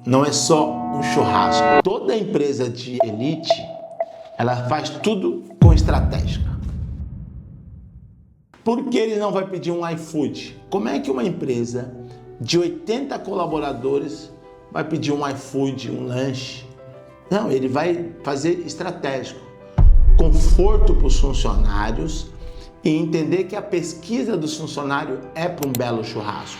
não é só um churrasco. Toda empresa de elite, ela faz tudo com estratégia. Por que ele não vai pedir um iFood? Como é que uma empresa de 80 colaboradores vai pedir um iFood, um lanche? Não, ele vai fazer estratégico. Conforto para os funcionários e entender que a pesquisa dos funcionários é para um belo churrasco.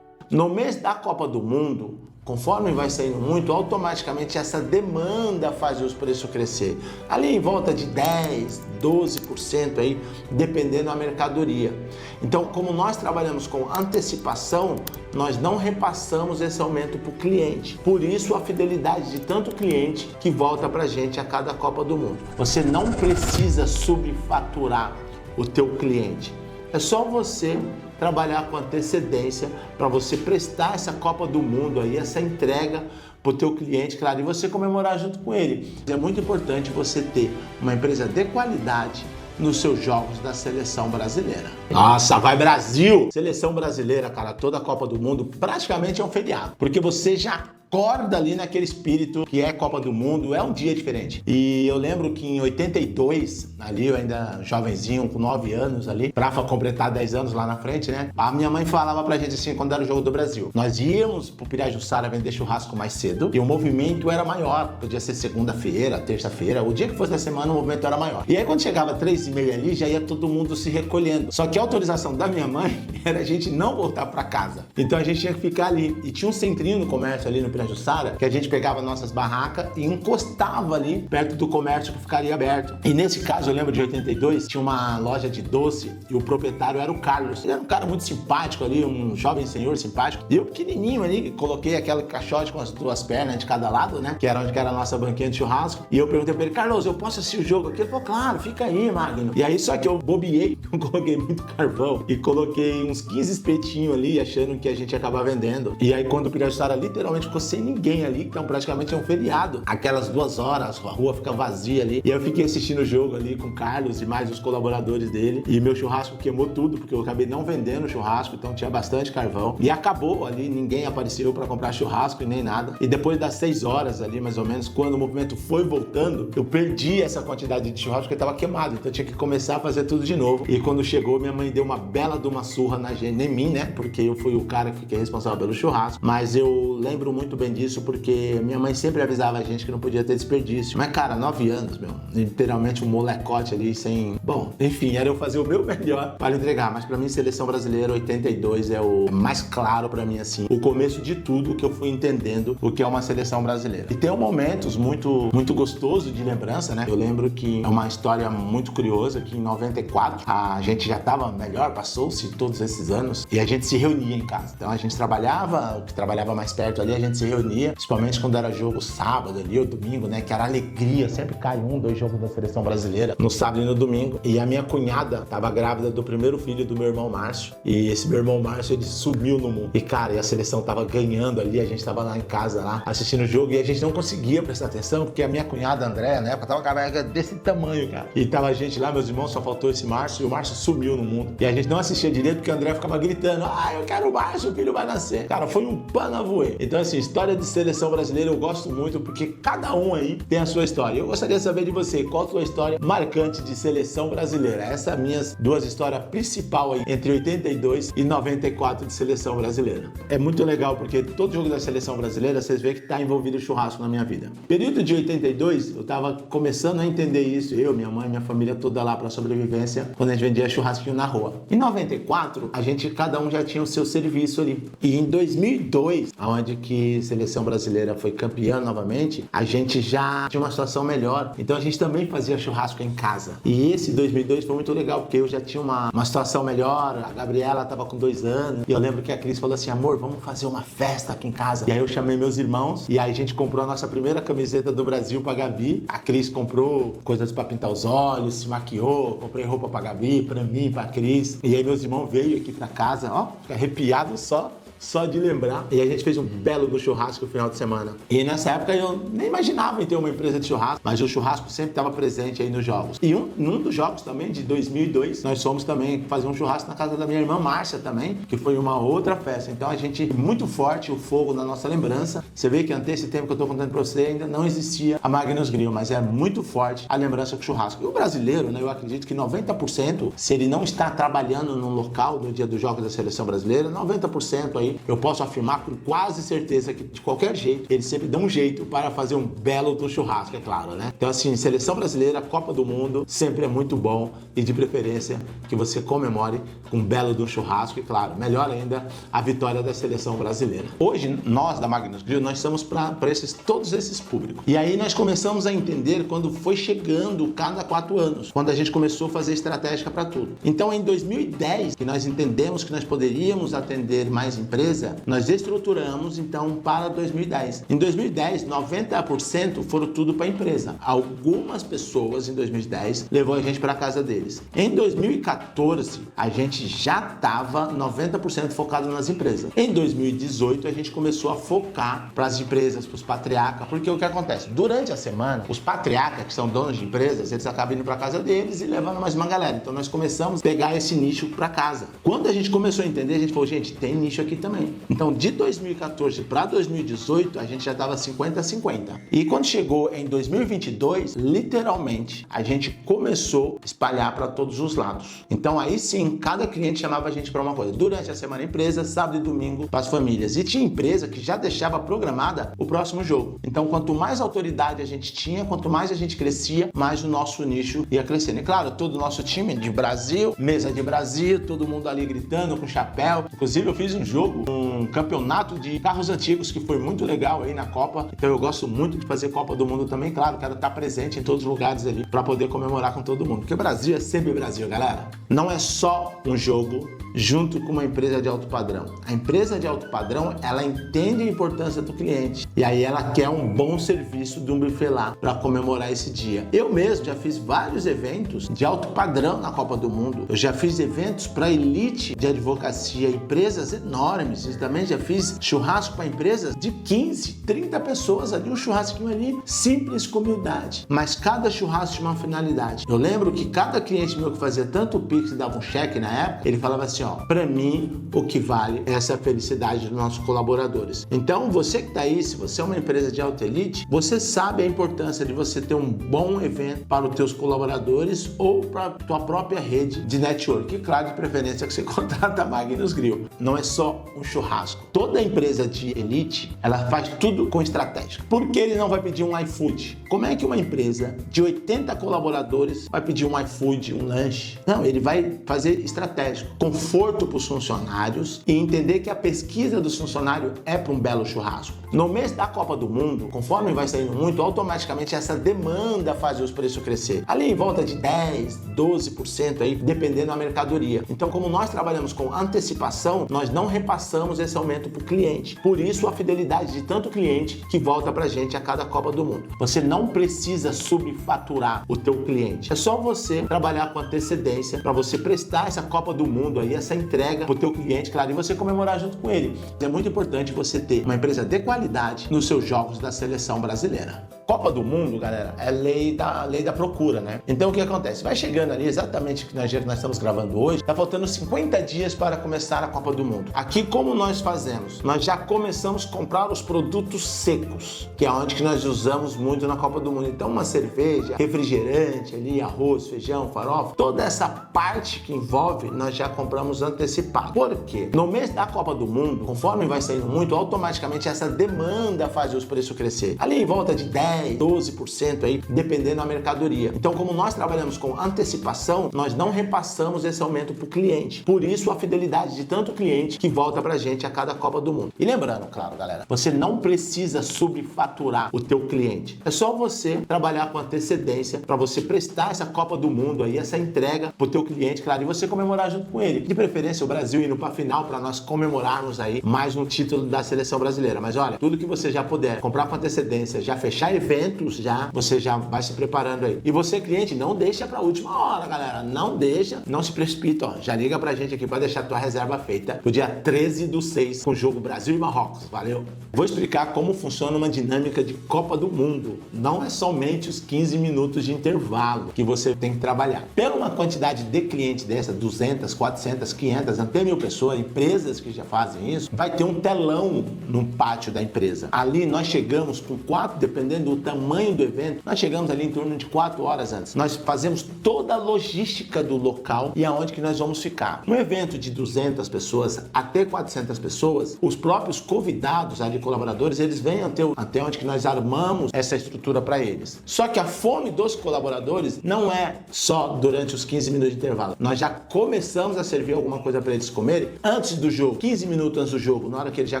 No mês da Copa do Mundo, conforme vai saindo muito, automaticamente essa demanda faz os preços crescer. Ali em volta de 10, 12% aí, dependendo da mercadoria. Então, como nós trabalhamos com antecipação, nós não repassamos esse aumento para o cliente. Por isso, a fidelidade de tanto cliente que volta para a gente a cada Copa do Mundo. Você não precisa subfaturar o teu cliente. É só você trabalhar com antecedência para você prestar essa Copa do Mundo aí, essa entrega para o teu cliente, claro, e você comemorar junto com ele. É muito importante você ter uma empresa de qualidade nos seus jogos da seleção brasileira. Nossa, vai Brasil! Seleção brasileira, cara, toda a Copa do Mundo praticamente é um feriado, porque você já acorda ali naquele espírito que é Copa do Mundo, é um dia diferente. E eu lembro que em 82, ali eu ainda jovenzinho, com 9 anos ali, pra completar 10 anos lá na frente, né? A minha mãe falava pra gente assim, quando era o jogo do Brasil, nós íamos pro Pirajussara vender churrasco mais cedo e o movimento era maior. Podia ser segunda-feira, terça-feira, o dia que fosse da semana o movimento era maior. E aí quando chegava 3h30 ali, já ia todo mundo se recolhendo. Só que a autorização da minha mãe era a gente não voltar pra casa. Então a gente tinha que ficar ali. E tinha um centrinho no comércio ali no Pirajussara, que a gente pegava nossas barracas e encostava ali perto do comércio que ficaria aberto. E nesse caso, eu lembro de 82, tinha uma loja de doce e o proprietário era o Carlos. Ele era um cara muito simpático ali, um jovem senhor simpático. E eu pequenininho ali, coloquei aquele caixote com as 2 pernas de cada lado, né? Que era onde era a nossa banquinha de churrasco. E eu perguntei pra ele, Carlos, eu posso assistir o jogo aqui? Ele falou, claro, fica aí, Magno. E aí, só que eu bobiei, eu coloquei muito carvão e coloquei uns 15 espetinhos ali, achando que a gente ia acabar vendendo. E aí, quando o Pirajussara literalmente ficou sem ninguém ali, então praticamente é um feriado. Aquelas 2 horas, a rua fica vazia ali. E eu fiquei assistindo o jogo ali com o Carlos e mais os colaboradores dele. E meu churrasco queimou tudo, porque eu acabei não vendendo o churrasco, então tinha bastante carvão. E acabou ali, ninguém apareceu para comprar churrasco e nem nada. E depois das 6 horas ali, mais ou menos, quando o movimento foi voltando, eu perdi essa quantidade de churrasco porque estava queimado. Então eu tinha que começar a fazer tudo de novo. E quando chegou, minha mãe deu uma bela de uma surra em mim, né? Porque eu fui o cara que fiquei responsável pelo churrasco. Mas eu lembro muito bem disso, porque minha mãe sempre avisava a gente que não podia ter desperdício. Mas, cara, 9 anos, meu, literalmente um molecote ali sem... Bom, enfim, era eu fazer o meu melhor para entregar. Mas pra mim, Seleção Brasileira 82 é o mais claro pra mim, assim, o começo de tudo que eu fui entendendo o que é uma seleção brasileira. E tem momentos muito gostosos de lembrança, né? Eu lembro que é uma história muito curiosa, que em 94 a gente já tava melhor, passou-se todos esses anos, e a gente se reunia em casa. Então a gente trabalhava, o que trabalhava mais perto ali, a gente se reunia, principalmente quando era jogo sábado ali, ou domingo, né? Que era alegria, sempre cai 1, 2 jogos da seleção brasileira no sábado e no domingo. E a minha cunhada tava grávida do primeiro filho do meu irmão Márcio. E esse meu irmão Márcio, ele sumiu no mundo. E cara, e a seleção tava ganhando ali, a gente tava lá em casa, lá, assistindo o jogo, e a gente não conseguia prestar atenção, porque a minha cunhada, Andréa, na época, tava careca desse tamanho, cara. E tava a gente lá, meus irmãos, só faltou esse Márcio, e o Márcio sumiu no mundo. E a gente não assistia direito, porque a Andréa ficava gritando, eu quero o Márcio, o filho vai nascer. Cara, foi um pano a voer. Então, assim, história de seleção brasileira eu gosto muito, porque cada um aí tem a sua história. Eu gostaria de saber de você, qual a sua história marcante de seleção brasileira? Essas são minhas 2 histórias principais aí, entre 82 e 94 de seleção brasileira. É muito legal, porque todo jogo da seleção brasileira, vocês veem que tá envolvido o churrasco na minha vida. Período de 82, eu tava começando a entender isso, eu, minha mãe, minha família toda lá pra sobrevivência, quando a gente vendia churrasquinho na rua. Em 94, cada um já tinha o seu serviço ali. E em 2002, onde que a seleção brasileira foi campeã novamente, a gente já tinha uma situação melhor. Então a gente também fazia churrasco em casa. E esse 2002 foi muito legal, porque eu já tinha uma situação melhor, a Gabriela tava com 2 anos, e eu lembro que a Cris falou assim, amor, vamos fazer uma festa aqui em casa. E aí eu chamei meus irmãos, e aí a gente comprou a nossa primeira camiseta do Brasil pra Gabi. A Cris comprou coisas pra pintar os olhos, se maquiou, comprei roupa pra Gabi, pra mim, pra Cris. E aí meus irmãos veio aqui pra casa, ó, fica arrepiado só só de lembrar. E a gente fez um belo do churrasco no final de semana. E nessa época eu nem imaginava em ter uma empresa de churrasco, mas o churrasco sempre estava presente aí nos jogos. E num dos jogos também, de 2002, nós fomos também fazer um churrasco na casa da minha irmã Márcia também, que foi uma outra festa. Então a gente, muito forte o fogo na nossa lembrança. Você vê que até esse tempo que eu tô contando pra você, ainda não existia a Magnus Grill, mas é muito forte a lembrança com o churrasco. E o brasileiro, né, eu acredito que 90%, se ele não está trabalhando num local no dia dos jogos da seleção brasileira, 90% aí, eu posso afirmar com quase certeza que de qualquer jeito, eles sempre dão um jeito para fazer um belo do churrasco, é claro, né? Então assim, seleção brasileira, Copa do Mundo, sempre é muito bom e de preferência que você comemore com um belo do churrasco e claro, melhor ainda, a vitória da seleção brasileira. Hoje, nós da Magnus Grill, nós estamos para todos esses públicos. E aí nós começamos a entender quando foi chegando cada 4 anos, quando a gente começou a fazer estratégia para tudo. Então em 2010, que nós entendemos que nós poderíamos atender mais empresa, nós estruturamos então para 2010. Em 2010, 90% foram tudo para empresa. Algumas pessoas em 2010 levou a gente para casa deles. Em 2014, a gente já estava 90% focado nas empresas. Em 2018, a gente começou a focar para as empresas, para os patriarcas, porque o que acontece? Durante a semana, os patriarcas, que são donos de empresas, eles acabam indo para casa deles e levando mais uma galera. Então nós começamos a pegar esse nicho para casa. Quando a gente começou a entender, a gente falou, gente, tem nicho aqui também. Então de 2014 para 2018, a gente já estava 50-50. E quando chegou em 2022, literalmente, a gente começou a espalhar para todos os lados. Então aí sim, cada cliente chamava a gente para uma coisa. Durante a semana, empresa, sábado e domingo para as famílias. E tinha empresa que já deixava programada o próximo jogo. Então quanto mais autoridade a gente tinha, quanto mais a gente crescia, mais o nosso nicho ia crescendo. E claro, todo o nosso time de Brasil, mesa de Brasil, todo mundo ali gritando com chapéu. Inclusive eu fiz um jogo, um campeonato de carros antigos que foi muito legal aí na Copa. Então eu gosto muito de fazer Copa do Mundo também, claro, quero estar presente em todos os lugares ali para poder comemorar com todo mundo. Porque o Brasil é sempre Brasil, galera. Não é só um jogo junto com uma empresa de alto padrão. A empresa de alto padrão, ela entende a importância do cliente e aí ela quer um bom serviço de um buffet lá para comemorar esse dia. Eu mesmo já fiz vários eventos de alto padrão na Copa do Mundo. Eu já fiz eventos para elite de advocacia, empresas enormes. E também já fiz churrasco para empresas de 15, 30 pessoas ali, um churrasquinho ali simples com humildade. Mas cada churrasco tinha uma finalidade. Eu lembro que cada cliente meu que fazia tanto Pix e dava um cheque na época, ele falava assim, ó, para mim o que vale é essa felicidade dos nossos colaboradores. Então você que tá aí, se você é uma empresa de alta elite, você sabe a importância de você ter um bom evento para os teus colaboradores ou para a tua própria rede de network. E claro, de preferência que você contrata a Magnus Grill. Não é só um churrasco. Toda empresa de elite, ela faz tudo com estratégia. Por que ele não vai pedir um iFood? Como é que uma empresa de 80 colaboradores vai pedir um iFood, um lanche? Não, ele vai fazer estratégico. Conforto para os funcionários e entender que a pesquisa dos funcionários é para um belo churrasco. No mês da Copa do Mundo, conforme vai saindo muito, automaticamente essa demanda faz os preços crescer. Ali em volta de 10, 12% aí, dependendo da mercadoria. Então, como nós trabalhamos com antecipação, nós não repassamos esse aumento para o cliente. Por isso, a fidelidade de tanto cliente que volta para a gente a cada Copa do Mundo. Você não precisa subfaturar o teu cliente. É só você trabalhar com antecedência para você prestar essa Copa do Mundo aí, essa entrega para o teu cliente, claro, e você comemorar junto com ele. É muito importante você ter uma empresa de qualidade nos seus jogos da seleção brasileira. Copa do Mundo, galera, é lei da procura, né? Então o que acontece? Vai chegando ali exatamente que nós estamos gravando hoje, tá faltando 50 dias para começar a Copa do Mundo. Aqui como nós fazemos? Nós já começamos a comprar os produtos secos, que é onde que nós usamos muito na Copa do Mundo. Então uma cerveja, refrigerante ali, arroz, feijão, farofa, toda essa parte que envolve, nós já compramos antecipado. Por quê? No mês da Copa do Mundo, conforme vai saindo muito, automaticamente essa demanda faz os preços crescer. Ali em volta de 10, 12% aí, dependendo da mercadoria. Então, como nós trabalhamos com antecipação, nós não repassamos esse aumento para o cliente. Por isso, a fidelidade de tanto cliente que volta para a gente a cada Copa do Mundo. E lembrando, claro, galera, você não precisa subfaturar o teu cliente. É só você trabalhar com antecedência para você prestar essa Copa do Mundo aí, essa entrega para o teu cliente, claro, e você comemorar junto com ele. De preferência, o Brasil indo para a final para nós comemorarmos aí mais um título da seleção brasileira. Mas olha, tudo que você já puder comprar com antecedência, já fechar eventos já, você já vai se preparando aí. E você, cliente, não deixa pra última hora, galera. Não deixa, não se precipita, ó. Já liga pra gente aqui pra deixar a tua reserva feita pro dia 13/6 com o jogo Brasil e Marrocos. Valeu? Vou explicar como funciona uma dinâmica de Copa do Mundo. Não é somente os 15 minutos de intervalo que você tem que trabalhar. Pela uma quantidade de clientes dessa, 200, 400, 500, até 1000 pessoas, empresas que já fazem isso, vai ter um telão no pátio da empresa. Ali nós chegamos com 4, dependendo do tamanho do evento, nós chegamos ali em torno de 4 horas antes. Nós fazemos toda a logística do local e aonde que nós vamos ficar. Um evento de 200 pessoas até 400 pessoas, os próprios convidados ali, colaboradores, eles vêm até onde que nós armamos essa estrutura para eles. Só que a fome dos colaboradores não é só durante os 15 minutos de intervalo. Nós já começamos a servir alguma coisa para eles comerem antes do jogo, 15 minutos antes do jogo, na hora que eles já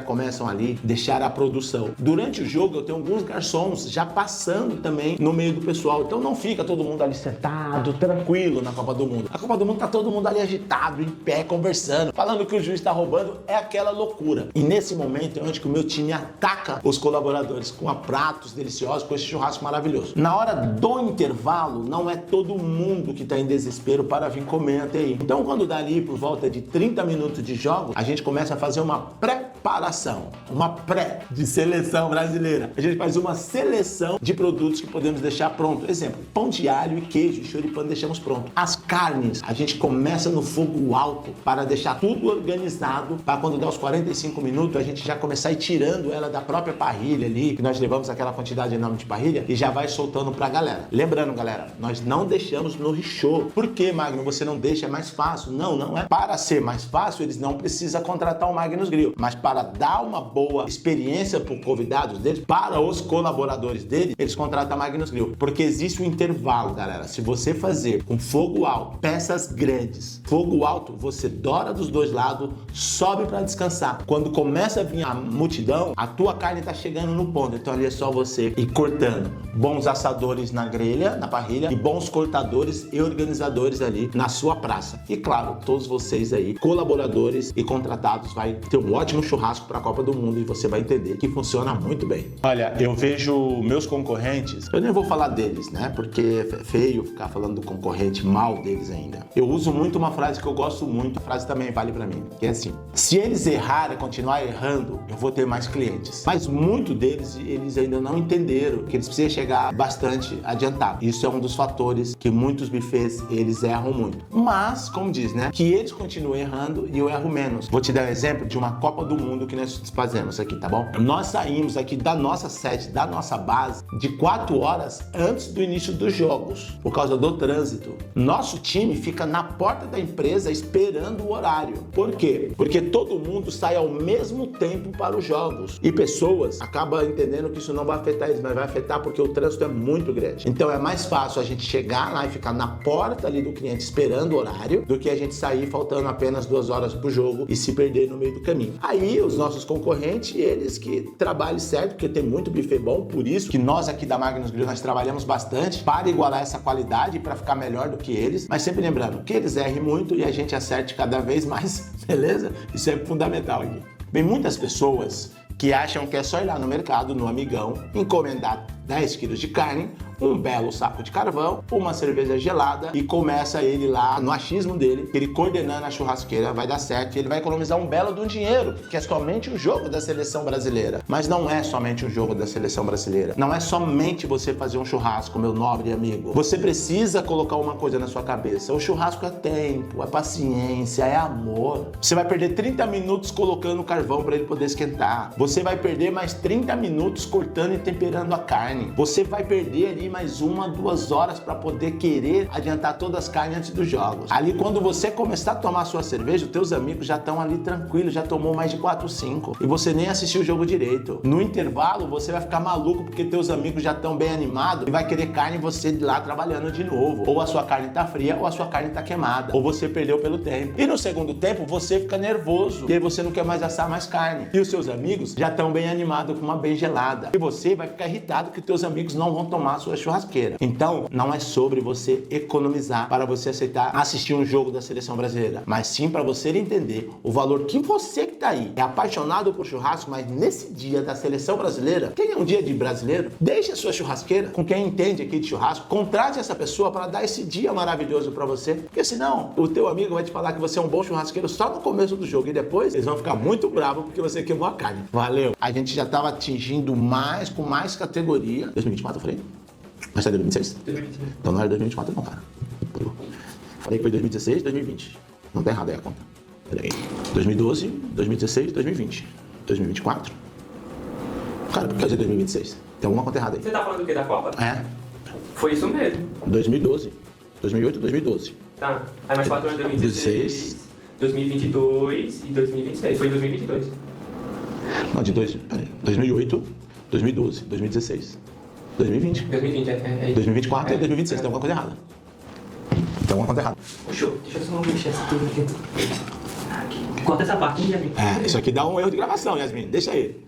começam ali, deixar a produção. Durante o jogo eu tenho alguns garçons já passando também no meio do pessoal, então não fica todo mundo ali sentado, tranquilo na Copa do Mundo. A Copa do Mundo tá todo mundo ali agitado, em pé, conversando, falando que o juiz está roubando, é aquela loucura. E nesse momento é onde que o meu time ataca os colaboradores com pratos deliciosos, com esse churrasco maravilhoso. Na hora do intervalo, não é todo mundo que está em desespero para vir comer até aí. Então, quando dá ali por volta de 30 minutos de jogo, a gente começa a fazer uma preparação, uma pré de seleção brasileira. A gente faz uma seleção de produtos que podemos deixar pronto. Exemplo, pão de alho e queijo, choripan deixamos pronto. As carnes, a gente começa no fogo alto para deixar tudo organizado, para quando dá os 45 minutos, a gente já começar a ir tirando ela da própria parrilha ali, que nós levamos aquela quantidade enorme de parrilha e já vai soltando pra galera. Lembrando, galera, nós não deixamos no richô. Por que, Magno, você não deixa? É mais fácil. Não é. Para ser mais fácil, eles não precisam contratar o Magnus Grill, mas para dar uma boa experiência para os convidados deles, para os colaboradores deles, eles contratam a Magnus Grill, porque existe um intervalo, galera. Se você fazer com fogo alto, peças grandes, fogo alto, você dora dos dois lados, sobe para descansar. Quando começa a vir a multidão, a tua carne tá chegando no ponto, então ali é só você ir cortando. Bons assadores na grelha, na parrilha, e bons cortadores e organizadores ali na sua praça. E claro, todos vocês aí, colaboradores e contratados, vai ter um ótimo churrasco para a Copa do Mundo e você vai entender que funciona muito bem. Olha, eu vejo meus concorrentes, eu nem vou falar deles, né? Porque é feio ficar falando do concorrente mal deles ainda. Eu uso muito uma frase que eu gosto muito, a frase também vale para mim, que é assim: se eles errarem, continuar errando, eu vou ter mais clientes. Mas muito deles, eles ainda não entenderam que eles precisam chegar bastante adiantado. Isso é um dos fatores que muitos buffets, eles erram muito. Mas, como diz, né? Que eles continuem errando e eu erro menos. Vou te dar um exemplo de uma Copa do Mundo que nós fazemos aqui, tá bom? Nós saímos aqui da nossa sede, da nossa base, de 4 horas antes do início dos jogos, por causa do trânsito. Nosso time fica na porta da empresa esperando o horário. Por quê? Porque todo mundo sai ao mesmo tempo para os jogos. E pessoas acabam entendendo que isso não vai afetar eles, mas vai afetar porque o trânsito é muito grande. Então é mais fácil a gente chegar lá e ficar na porta ali do cliente esperando o horário, do que a gente sair faltando apenas 2 horas pro jogo e se perder no meio do caminho. Aí os nossos concorrentes, eles que trabalhem certo, porque tem muito buffet bom, por isso que nós aqui da Magnus Grill, nós trabalhamos bastante para igualar essa qualidade, para ficar melhor do que eles, mas sempre lembrando que eles errem muito e a gente acerte cada vez mais, beleza? Isso é fundamental aqui. Bem, muitas pessoas que acham que é só ir lá no mercado, no Amigão, encomendar 10 quilos de carne, um belo saco de carvão, uma cerveja gelada e começa ele lá no achismo dele, ele coordenando a churrasqueira, vai dar certo e ele vai economizar um belo de um dinheiro, que é somente o jogo da seleção brasileira. Mas não é somente o jogo da seleção brasileira. Não é somente você fazer um churrasco, meu nobre amigo. Você precisa colocar uma coisa na sua cabeça. O churrasco é tempo, é paciência, é amor. Você vai perder 30 minutos colocando o carvão para ele poder esquentar. Você vai perder mais 30 minutos cortando e temperando a carne. Você vai perder ali mais 1, 2 horas para poder querer adiantar todas as carnes antes dos jogos. Ali quando você começar a tomar a sua cerveja, os teus amigos já estão ali tranquilos, já tomou mais de 4, 5 e você nem assistiu o jogo direito. No intervalo você vai ficar maluco porque teus amigos já estão bem animados e vai querer carne e você lá trabalhando de novo. Ou a sua carne tá fria ou a sua carne tá queimada. Ou você perdeu pelo tempo. E no segundo tempo você fica nervoso e aí você não quer mais assar mais carne. E os seus amigos já estão bem animados com uma bem gelada. E você vai ficar irritado que teus amigos não vão tomar a sua sua churrasqueira. Então, não é sobre você economizar para você aceitar assistir um jogo da seleção brasileira, mas sim para você entender o valor que você que está aí é apaixonado por churrasco, mas nesse dia da seleção brasileira, que é um dia de brasileiro, deixe a sua churrasqueira com quem entende aqui de churrasco, contrate essa pessoa para dar esse dia maravilhoso para você, porque senão o teu amigo vai te falar que você é um bom churrasqueiro só no começo do jogo e depois eles vão ficar muito bravos porque você queimou a carne. Valeu! A gente já estava atingindo com mais categoria. 2024 eu falei? Mas tá 2026? 2026. Então não era 2024 não, cara. Falei que foi 2016, 2020. Não tá errado aí a conta. Peraí. 2012, 2016, 2020. 2024? Cara, por que fazer 2026? Tem alguma conta errada aí. Você tá falando do que? Da Copa? É. Foi isso mesmo. 2012. 2008, 2012. Tá. Aí mais 4 anos, 2016, 2022 e 2026. Foi 2022. Não, peraí. 2008, 2012, 2016, 2020. 2020, é 2024 e 2026. Tem alguma coisa errada. Tem alguma coisa errada. Show. Deixa eu só mexer essa tudo aqui. Corta essa parte, hein, Yasmin? Isso aqui dá um erro de gravação, Yasmin. Deixa aí.